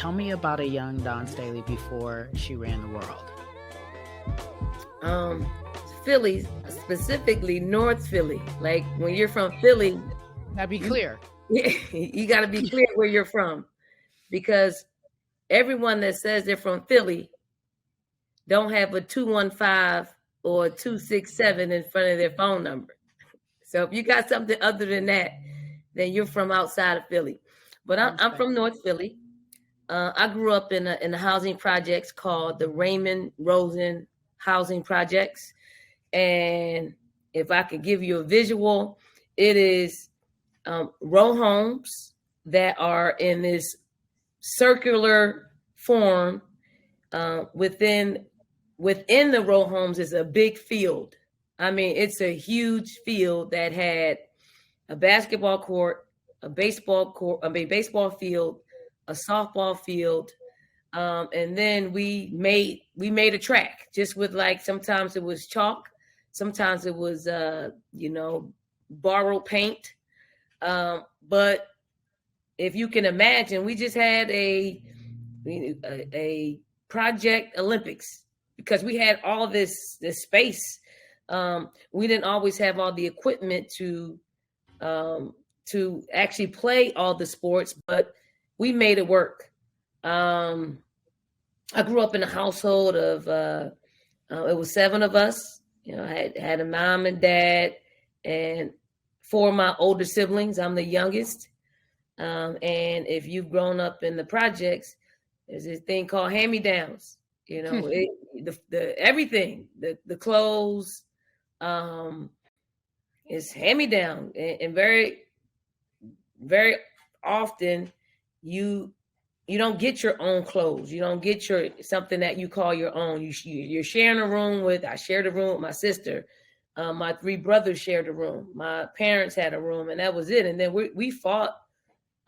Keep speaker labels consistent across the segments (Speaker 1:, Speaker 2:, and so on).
Speaker 1: Tell me about a young Dawn Staley before she ran the world.
Speaker 2: Philly, specifically North Philly. Like when you're from Philly,
Speaker 1: Now be clear.
Speaker 2: you got to be clear where you're from, because everyone that says they're from Philly don't have a 215 or 267 in front of their phone number. So if you got something other than that, then you're from outside of Philly. But I'm from North Philly. I grew up in the housing projects called the Raymond Rosen Housing Projects. And if I could give you a visual, it is row homes that are in this circular form. Within the row homes is a big field. I mean, it's a huge field that had a basketball court, a baseball field, a softball field, and then we made a track just with, like, sometimes it was chalk, sometimes it was borrowed paint, but if you can imagine, we just had a project Olympics because we had all this space. We didn't always have all the equipment to actually play all the sports, but we made it work. I grew up in a household of it was 7 of us. I had a mom and dad and 4 of my older siblings. I'm the youngest. And if you've grown up in the projects, there's this thing called hand-me-downs. Everything, the clothes, is hand-me-down, and very, very often you don't get your own clothes. You don't get something that you call your own. You're sharing a room with. I shared a room with my sister. My 3 brothers shared a room. My parents had a room, and that was it. And then we fought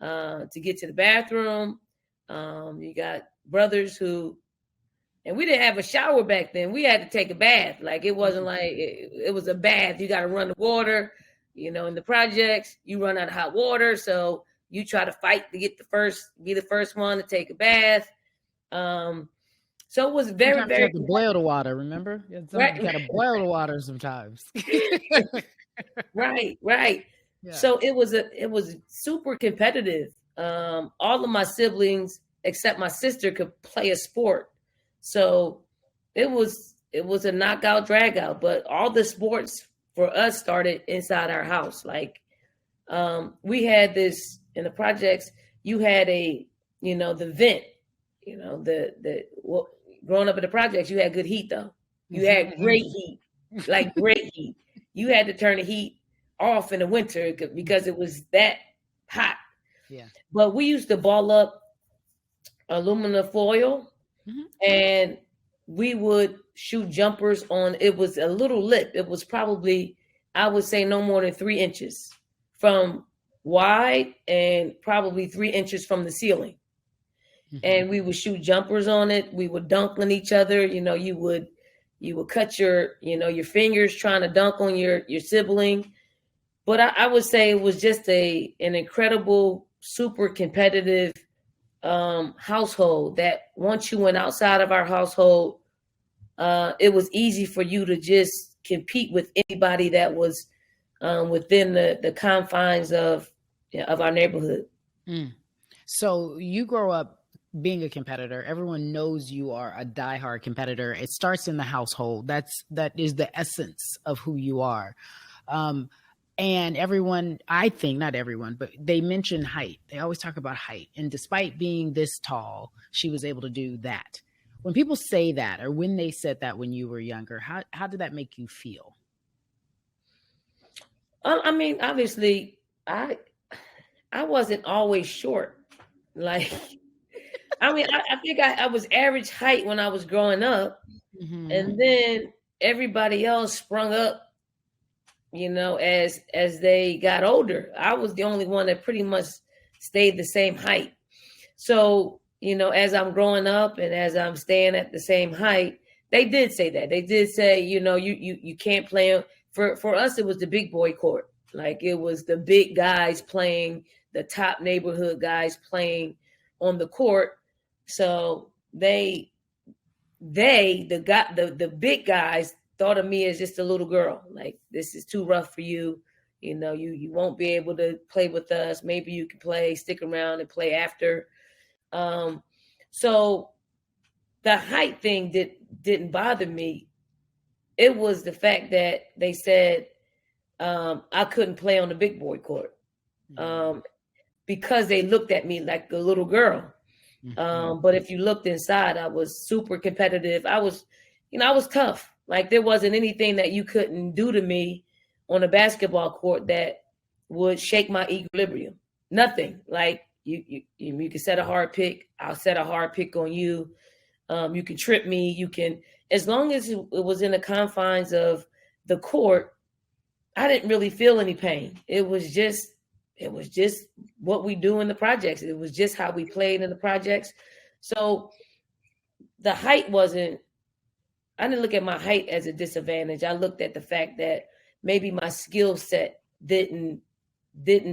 Speaker 2: to get to the bathroom. You got brothers who, and we didn't have a shower back then. We had to take a bath. Like, it wasn't like it was a bath. You got to run the water. In the projects, you run out of hot water, so you try to fight to be the first one to take a bath. So it was very,
Speaker 1: sometimes
Speaker 2: very.
Speaker 1: you have to boil the water. Remember, right. You got to boil the water sometimes.
Speaker 2: Right. Yeah. So it was super competitive. All of my siblings except my sister could play a sport, so it was a knockout, drag out. But all the sports for us started inside our house. Like, we had this in the projects. You had the vent. Growing up in the projects, you had good heat though. You had great heat, like great heat. You had to turn the heat off in the winter because it was that hot.
Speaker 1: Yeah.
Speaker 2: But we used to ball up aluminum foil, and we would shoot jumpers on. It was a little lip. It was probably, I would say, no more than 3 inches from wide and probably 3 inches from the ceiling. And we would shoot jumpers on it. We would dunk on each other. You would cut your fingers trying to dunk on your sibling. But I would say it was just an incredible, super competitive household that once you went outside of our household, it was easy for you to just compete with anybody that was within the confines of our neighborhood.
Speaker 1: So you grow up being a competitor. Everyone knows you are a diehard competitor. It starts in the household. That is the essence of who you are. And everyone, I think, not everyone, but they mention height. They always talk about height. And despite being this tall, she was able to do that. When people say that, or when they said that when you were younger, how did that make you feel?
Speaker 2: I mean, obviously, I wasn't always short. Like, I mean, I think I was average height when I was growing up. And then everybody else sprung up, as they got older. I was the only one that pretty much stayed the same height. So, as I'm growing up and as I'm staying at the same height, they did say that. They did say, you can't play. For us, it was the big boy court. Like, it was the big guys playing, the top neighborhood guys playing on the court. So the big guys thought of me as just a little girl. Like, this is too rough for you. You know, you won't be able to play with us. Maybe you can stick around and play after. So the height thing didn't bother me. It was the fact that they said I couldn't play on the big boy court because they looked at me like a little girl. But if you looked inside, I was super competitive. I was tough. Like, there wasn't anything that you couldn't do to me on a basketball court that would shake my equilibrium. Nothing. Like, you can set a hard pick. I'll set a hard pick on you. You can trip me. You can, as long as it was in the confines of the court, I didn't really feel any pain. It was just what we do in the projects. It was just how we played in the projects. So the height I didn't look at my height as a disadvantage. I looked at the fact that maybe my skill set didn't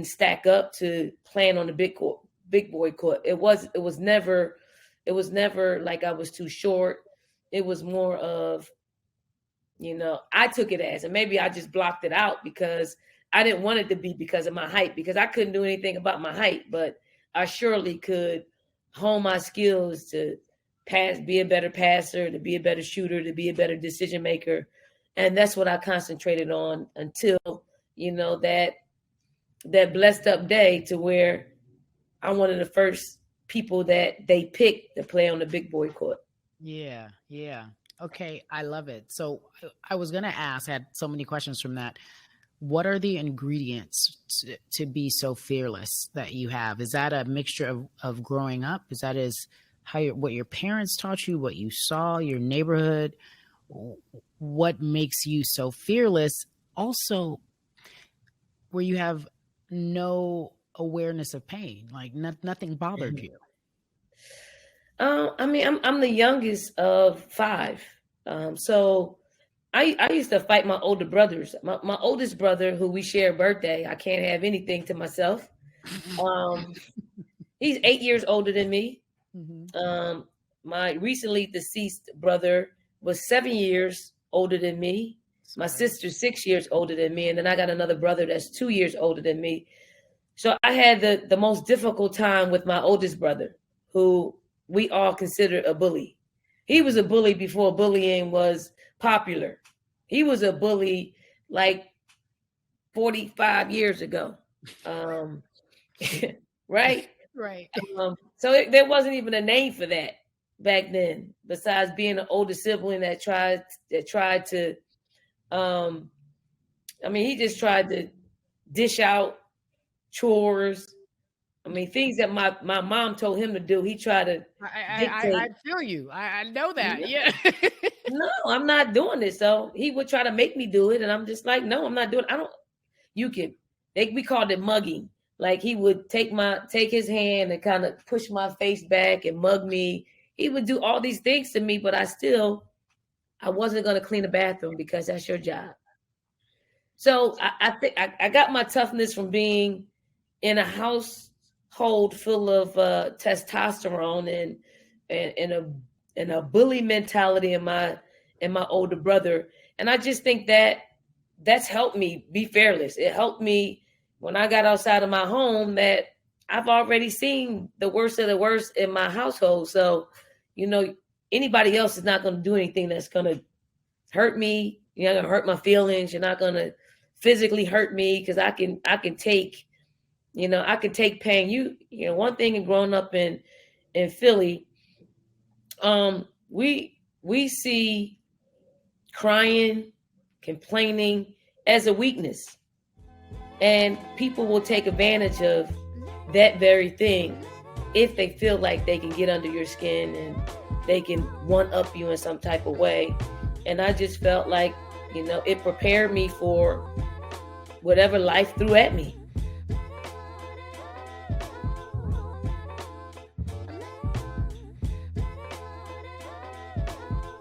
Speaker 2: stack up to playing on the big boy court. It was never like I was too short. It was more of, I took it as, and maybe I just blocked it out because I didn't want it to be because of my height, because I couldn't do anything about my height, but I surely could hone my skills to be a better passer, to be a better shooter, to be a better decision maker. And that's what I concentrated on until, that blessed up day to where I'm one of the first people that they picked to play on the big boy court.
Speaker 1: Yeah. Okay, I love it. So I was going to ask, I had so many questions from that. What are the ingredients to be so fearless that you have? Is that a mixture of growing up? Is that what your parents taught you, what you saw, your neighborhood? What makes you so fearless? Also, where you have no awareness of pain, like nothing bothered you.
Speaker 2: I'm the youngest of 5. So I used to fight my older brothers. My oldest brother, who we share a birthday, I can't have anything to myself. He's 8 years older than me. Mm-hmm. My recently deceased brother was 7 years older than me. My sister's 6 years older than me. And then I got another brother that's 2 years older than me. So I had the most difficult time with my oldest brother, who we all considered a bully. He was a bully before bullying was popular. He was a bully like 45 years ago. Right?
Speaker 1: Right.
Speaker 2: So there wasn't even a name for that back then, besides being an older sibling that tried to, he just tried to dish out chores. Things that my mom told him to do, he tried to dictate.
Speaker 1: I feel you. I know that. Yeah.
Speaker 2: No, I'm not doing this. So he would try to make me do it. And I'm just like, no, I'm not doing it. We called it mugging. Like, he would take his hand and kind of push my face back and mug me. He would do all these things to me, but I wasn't going to clean the bathroom because that's your job. So I think I got my toughness from being in a household full of testosterone and a bully mentality in my older brother. And I just think that's helped me be fearless. It helped me when I got outside of my home, that I've already seen the worst of the worst in my household. So, anybody else is not going to do anything that's going to hurt me. You're not going to hurt my feelings. You're not going to physically hurt me, because I can take, I can take pain. One thing in growing up in Philly, we see crying, complaining as a weakness. And people will take advantage of that very thing if they feel like they can get under your skin and they can one-up you in some type of way. And I just felt like, it prepared me for whatever life threw at me.